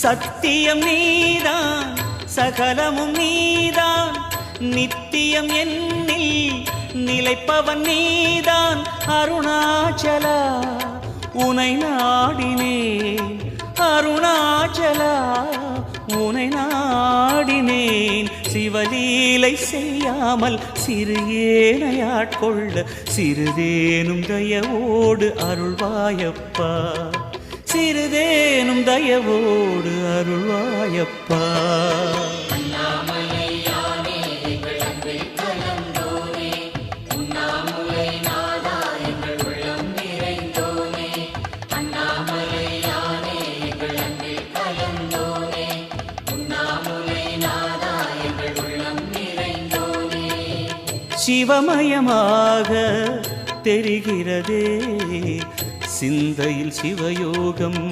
சத்தியம் நீதான் சகலமும் நீதான் நித்தியம் என்னில் நிலைப்பவன் நீதான் அருணாச்சலா உனை நாடினேன் அருணாச்சலா உனை நாடினேன் சிவலீலை செய்யாமல் சிறு ஏனையாட்கொள்ள சிறிதேனும் தயவோடு அருள்வாயப்பா சிறிதேனும் தயவோடு அருள்வாயப்பா சிவமயமாக தெரிகிறதே சிந்தையில் சிவயோகம்